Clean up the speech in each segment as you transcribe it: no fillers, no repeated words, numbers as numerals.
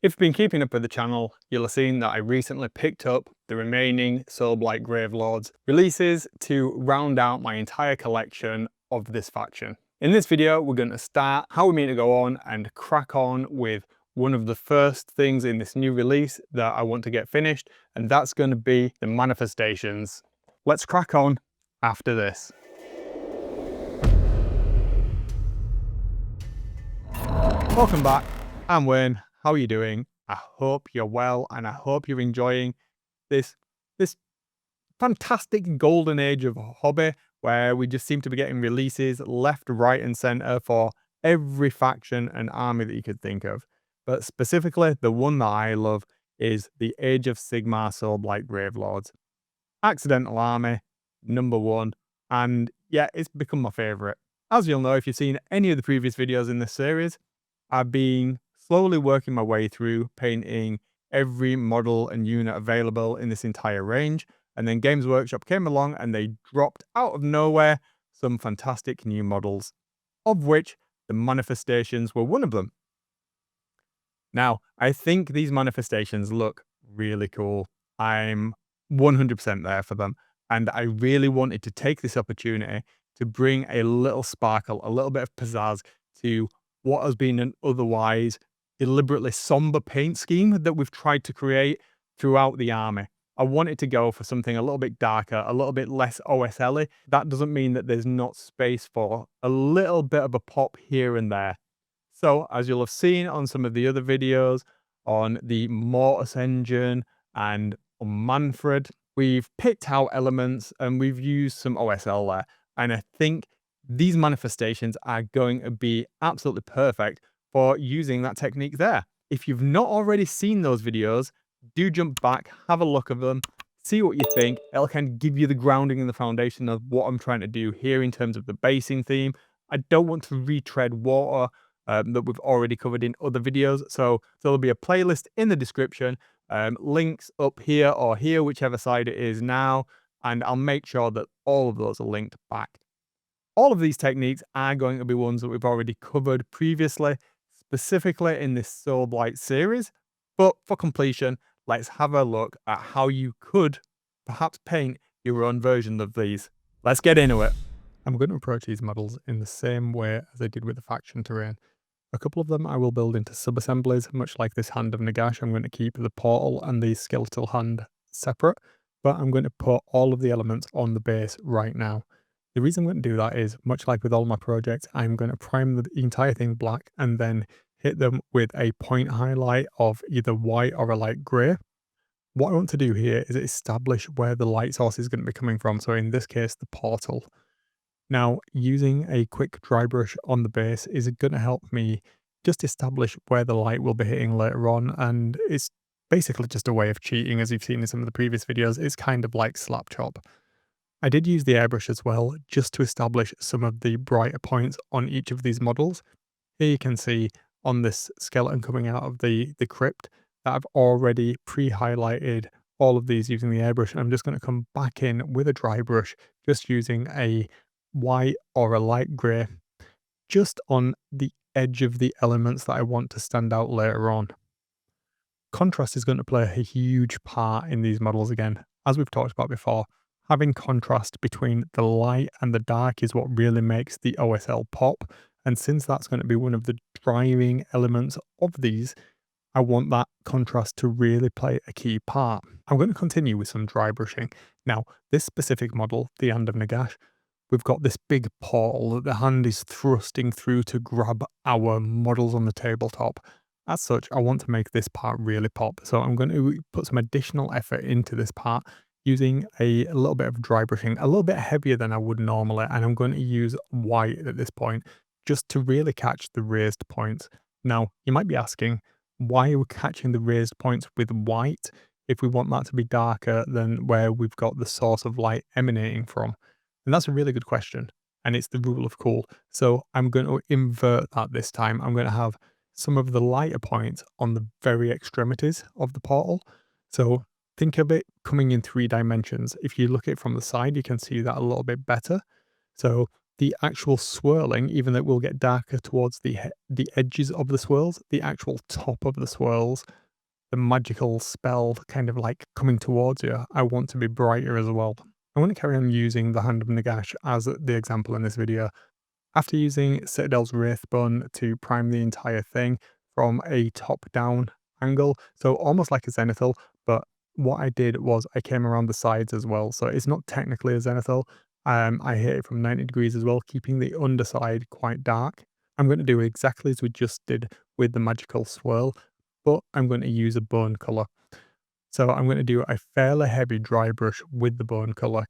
If you've been keeping up with the channel, you'll have seen that I recently picked up the remaining Soulblight Gravelords releases to round out my entire collection of this faction. In this video, we're going to start how we mean to go on and crack on with one of the first things in this new release that I want to get finished, and that's going to be the manifestations. Let's crack on after this. Welcome back, I'm Wayne. How are you doing? I hope you're well, and I hope you're enjoying this fantastic golden age of hobby where we just seem to be getting releases left, right, and center for every faction and army that you could think of. But specifically, the one that I love is the Age of Sigmar Soulblight Gravelords. Accidental army, #1, and yeah, it's become my favorite. As you'll know if you've seen any of the previous videos in this series, I've been slowly working my way through painting every model and unit available in this entire range, and then Games Workshop came along and they dropped out of nowhere some fantastic new models, of which the manifestations were one of them. Now, I think these manifestations look really cool. I'm 100% there for them, and I really wanted to take this opportunity to bring a little sparkle, a little bit of pizzazz to what has been an otherwise deliberately somber paint scheme that we've tried to create throughout the army. I wanted to go for something a little bit darker, a little bit less OSL-y. That doesn't mean that there's not space for a little bit of a pop here and there. So, as you'll have seen on some of the other videos on the Mortis engine and on Manfred, we've picked out elements and we've used some OSL there. And I think these manifestations are going to be absolutely perfect for using that technique there. If you've not already seen those videos, do jump back, have a look at them, see what you think. It'll kind of give you the grounding and the foundation of what I'm trying to do here in terms of the basing theme. I don't want to retread water that we've already covered in other videos. So there'll be a playlist in the description, links up here or here, whichever side it is now, and I'll make sure that all of those are linked back. All of these techniques are going to be ones that we've already covered previously, specifically in this Soulblight series, but for completion, let's have a look at how you could perhaps paint your own version of these. Let's get into it. I'm going to approach these models in the same way as I did with the faction terrain. A couple of them I will build into sub-assemblies, much like this Hand of Nagash. I'm going to keep the portal and the skeletal hand separate, but I'm going to put all of the elements on the base right now. The reason I'm going to do that is, much like with all my projects, I'm going to prime the entire thing black and then hit them with a point highlight of either white or a light grey. What I want to do here is establish where the light source is going to be coming from, so in this case, the portal. Now, using a quick dry brush on the base is going to help me just establish where the light will be hitting later on, and it's basically just a way of cheating, as you've seen in some of the previous videos. It's kind of like slap chop. I did use the airbrush as well, just to establish some of the brighter points on each of these models. Here you can see on this skeleton coming out of the crypt that I've already pre-highlighted all of these using the airbrush, and I'm just going to come back in with a dry brush, just using a white or a light grey, just on the edge of the elements that I want to stand out later on. Contrast is going to play a huge part in these models again. As we've talked about before, having contrast between the light and the dark is what really makes the OSL pop, and since that's going to be one of the driving elements of these, I want that contrast to really play a key part. I'm going to continue with some dry brushing. Now, this specific model, the Hand of Nagash, we've got this big portal that the hand is thrusting through to grab our models on the tabletop. As such, I want to make this part really pop, so I'm going to put some additional effort into this part using a little bit of dry brushing, a little bit heavier than I would normally, and I'm going to use white at this point just to really catch the raised points. Now, you might be asking, why are we catching the raised points with white if we want that to be darker than where we've got the source of light emanating from? And that's a really good question, and it's the rule of cool. So I'm going to invert that this time. I'm going to have some of the lighter points on the very extremities of the portal. So think of it coming in 3 dimensions. If you look at it from the side, you can see that a little bit better. So the actual swirling, even though it will get darker towards the edges of the swirls, the actual top of the swirls, the magical spell kind of like coming towards you, I want to be brighter as well. I want to carry on using the Hand of Nagash as the example in this video. After using Citadel's Wraithbone to prime the entire thing from a top-down angle, so almost like a zenithal, but what I did was I came around the sides as well, so it's not technically a zenithal. I hit it from 90 degrees as well, keeping the underside quite dark. I'm going to do exactly as we just did with the magical swirl, but I'm going to use a bone colour. So I'm going to do a fairly heavy dry brush with the bone colour.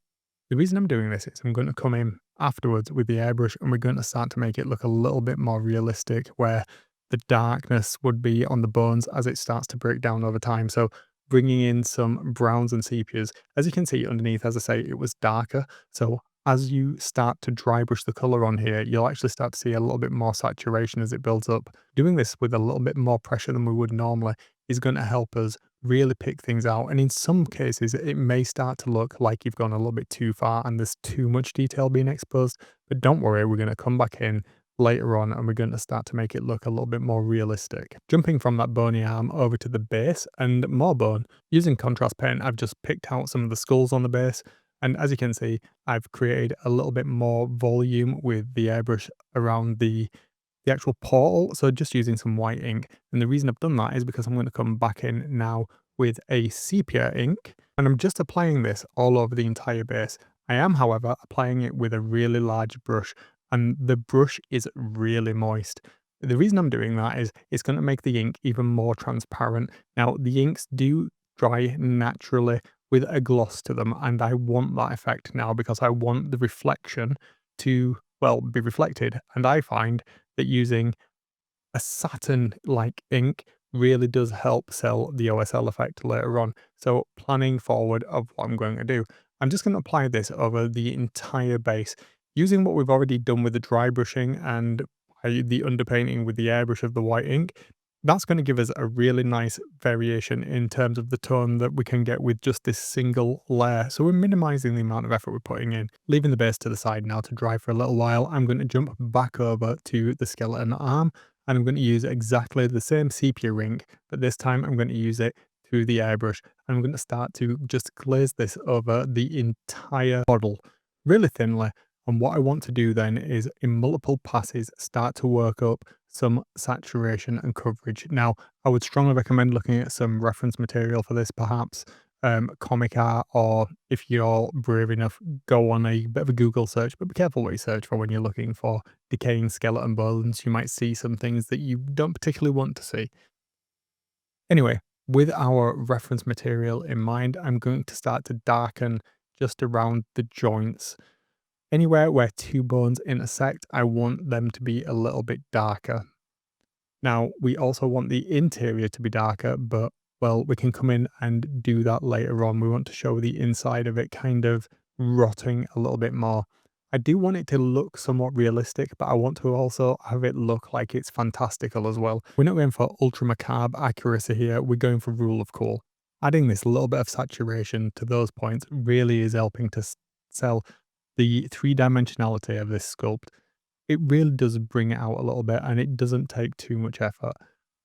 The reason I'm doing this is I'm going to come in afterwards with the airbrush and we're going to start to make it look a little bit more realistic, where the darkness would be on the bones as it starts to break down over time. So bringing in some browns and sepias. As you can see underneath, as I say, it was darker. So as you start to dry brush the color on here, you'll actually start to see a little bit more saturation as it builds up. Doing this with a little bit more pressure than we would normally is going to help us really pick things out. And in some cases, it may start to look like you've gone a little bit too far and there's too much detail being exposed. But don't worry, we're going to come back in later on and we're going to start to make it look a little bit more realistic. Jumping from that bony arm over to the base and more bone. Using contrast paint, I've just picked out some of the skulls on the base. And as you can see, I've created a little bit more volume with the airbrush around the actual portal, so just using some white ink. And the reason I've done that is because I'm going to come back in now with a sepia ink, and I'm just applying this all over the entire base. I am, however, applying it with a really large brush, and the brush is really moist. The reason I'm doing that is it's going to make the ink even more transparent. Now, the inks do dry naturally with a gloss to them, and I want that effect now because I want the reflection to, well, be reflected. And I find that using a satin-like ink really does help sell the OSL effect later on. So planning forward of what I'm going to do, I'm just going to apply this over the entire base using what we've already done with the dry brushing and the underpainting with the airbrush of the white ink. That's going to give us a really nice variation in terms of the tone that we can get with just this single layer. So we're minimizing the amount of effort we're putting in. Leaving the base to the side now to dry for a little while, I'm going to jump back over to the skeleton arm and I'm going to use exactly the same sepia ink, but this time I'm going to use it through the airbrush. And I'm going to start to just glaze this over the entire model really thinly. And what I want to do then is in multiple passes start to work up some saturation and coverage. Now, I would strongly recommend looking at some reference material for this, perhaps comic art, or if you're brave enough, go on a bit of a Google search, but be careful what you search for when you're looking for decaying skeleton bones. You might see some things that you don't particularly want to see. Anyway, with our reference material in mind, I'm going to start to darken just around the joints. Anywhere where two bones intersect, I want them to be a little bit darker. Now, we also want the interior to be darker, but, well, we can come in and do that later on. We want to show the inside of it kind of rotting a little bit more. I do want it to look somewhat realistic, but I want to also have it look like it's fantastical as well. We're not going for ultra macabre accuracy here, we're going for rule of cool. Adding this little bit of saturation to those points really is helping to sell the three-dimensionality of this sculpt. It really does bring it out a little bit and it doesn't take too much effort.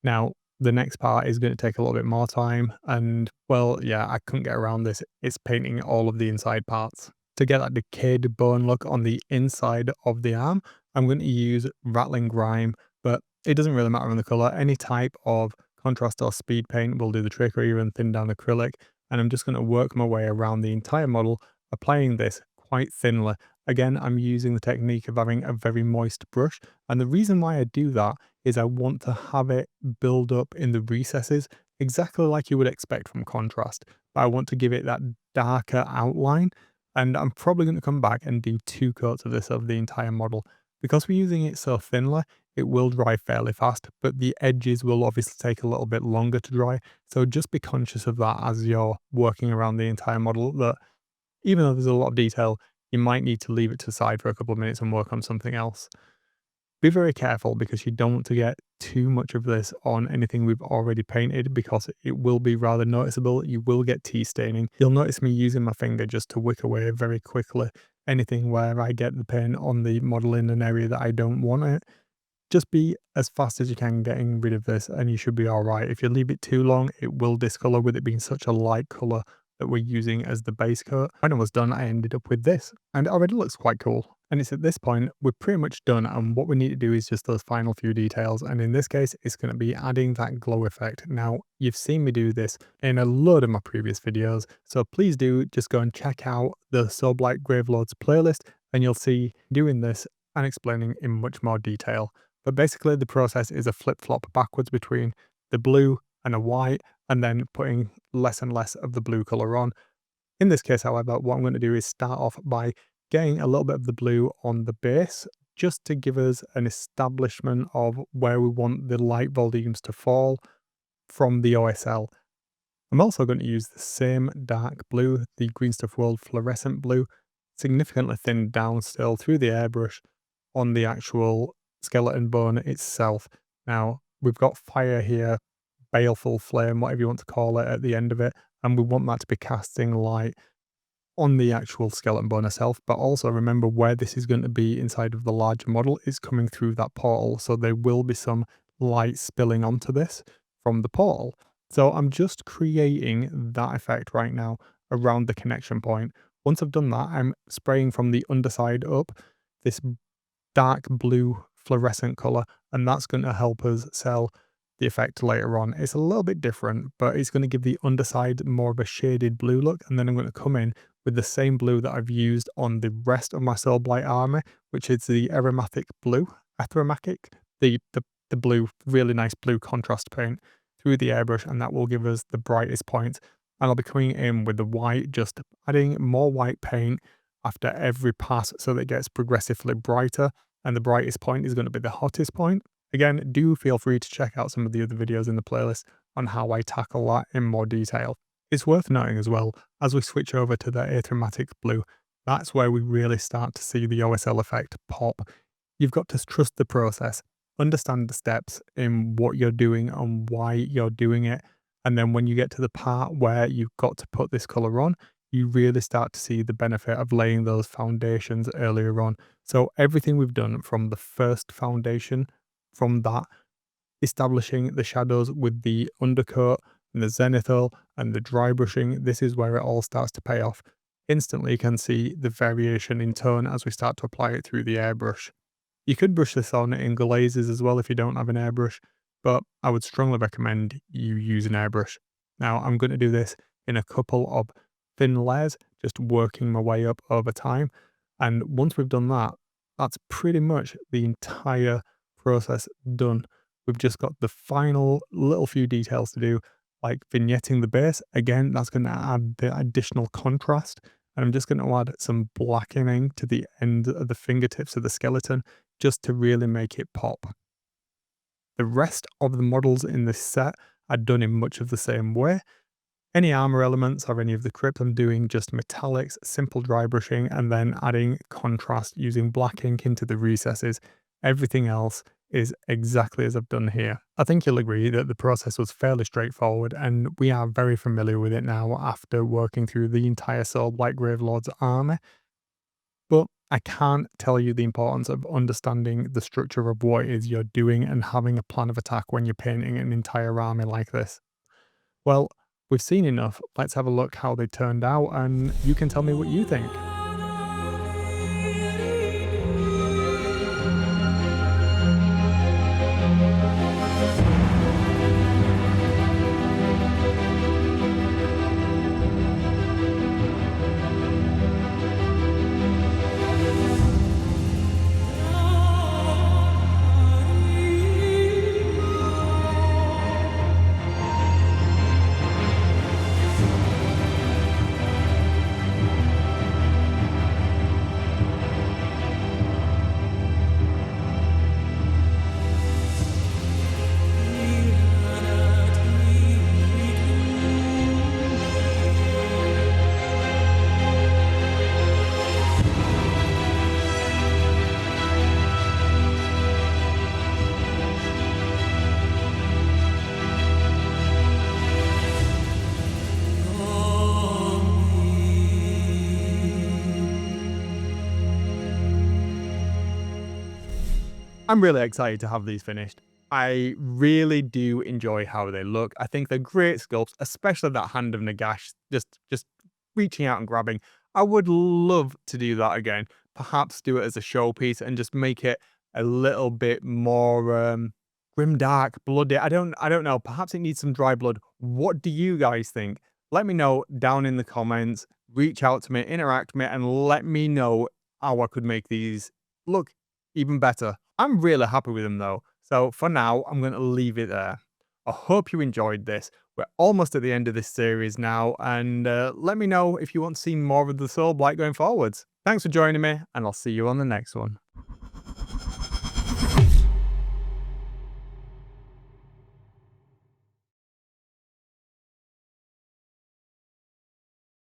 Now, the next part is going to take a little bit more time and, well, yeah, I couldn't get around this. It's painting all of the inside parts. To get that decayed bone look on the inside of the arm, I'm going to use Rattling Grime, but it doesn't really matter on the color. Any type of contrast or speed paint will do the trick, or even thin down acrylic. And I'm just going to work my way around the entire model, applying this quite thinly. Again, I'm using the technique of having a very moist brush. And the reason why I do that is I want to have it build up in the recesses, exactly like you would expect from contrast. But I want to give it that darker outline. And I'm probably going to come back and do 2 coats of this over the entire model. Because we're using it so thinly, it will dry fairly fast, but the edges will obviously take a little bit longer to dry. So just be conscious of that as you're working around the entire model, that even though there's a lot of detail, you might need to leave it to the side for a couple of minutes and work on something else. Be very careful because you don't want to get too much of this on anything we've already painted, because it will be rather noticeable. You will get tea staining. You'll notice me using my finger just to wick away very quickly anything where I get the paint on the model in an area that I don't want it, just be as fast as you can getting rid of this and you should be all right. If you leave it too long, it will discolor with it being such a light color that we're using as the base coat. When I was done, I ended up with this and it already looks quite cool. And it's at this point, we're pretty much done. And what we need to do is just those final few details. And in this case, it's going to be adding that glow effect. Now, you've seen me do this in a load of my previous videos. So please do just go and check out the Soulblight Gravelords playlist and you'll see doing this and explaining in much more detail. But basically the process is a flip-flop backwards between the blue and a white and then putting less and less of the blue color on. In this case, however, what I'm going to do is start off by getting a little bit of the blue on the base just to give us an establishment of where we want the light volumes to fall from the OSL. I'm also going to use the same dark blue, the Green Stuff World fluorescent blue, significantly thinned down still through the airbrush on the actual skeleton bone itself. Now, we've got fire here, baleful flame, whatever you want to call it, at the end of it, and we want that to be casting light on the actual skeleton bone itself, but also remember where this is going to be inside of the larger model is coming through that portal, so there will be some light spilling onto this from the portal. So I'm just creating that effect right now around the connection point. Once I've done that, I'm spraying from the underside up this dark blue fluorescent color, and that's going to help us sell the effect later on. It's a little bit different, but it's going to give the underside more of a shaded blue look, and then I'm going to come in with the same blue that I've used on the rest of my Soulblight army, which is the aromatic blue, the blue, really nice blue contrast paint through the airbrush, and that will give us the brightest point. And I'll be coming in with the white, just adding more white paint after every pass so that it gets progressively brighter, and the brightest point is going to be the hottest point. Again, do feel free to check out some of the other videos in the playlist on how I tackle that in more detail. It's worth noting as well, as we switch over to the achromatic blue, that's where we really start to see the OSL effect pop. You've got to trust the process, understand the steps in what you're doing and why you're doing it, and then when you get to the part where you've got to put this colour on, you really start to see the benefit of laying those foundations earlier on. So everything we've done from the first foundation, from that, establishing the shadows with the undercoat and the zenithal and the dry brushing, this is where it all starts to pay off. Instantly you can see the variation in tone as we start to apply it through the airbrush. You could brush this on in glazes as well if you don't have an airbrush, but I would strongly recommend you use an airbrush. Now I'm going to do this in a couple of thin layers, just working my way up over time. And once we've done that, that's pretty much the entire process done. We've just got the final little few details to do, like vignetting the base. Again, that's going to add the additional contrast. And I'm just going to add some blackening to the end of the fingertips of the skeleton, just to really make it pop. The rest of the models in this set are done in much of the same way. Any armor elements or any of the crypt, I'm doing just metallics, simple dry brushing, and then adding contrast using black ink into the recesses. Everything else is exactly as I've done here. I think you'll agree that the process was fairly straightforward, and we are very familiar with it now after working through the entire Soulblight Gravelords army. But I can't tell you the importance of understanding the structure of what it is you're doing and having a plan of attack when you're painting an entire army like this. Well, we've seen enough. Let's have a look how they turned out, and you can tell me what you think. I'm really excited to have these finished. I really do enjoy how they look. I think they're great sculpts, especially that hand of Nagash, just reaching out and grabbing. I would love to do that again. Perhaps do it as a showpiece and just make it a little bit more grim dark, bloody. I don't know. Perhaps it needs some dry blood. What do you guys think? Let me know down in the comments. Reach out to me, interact with me, and let me know how I could make these look even better. I'm really happy with them though. So for now, I'm going to leave it there. I hope you enjoyed this. We're almost at the end of this series now, and let me know if you want to see more of the Soulblight going forwards. Thanks for joining me, and I'll see you on the next one.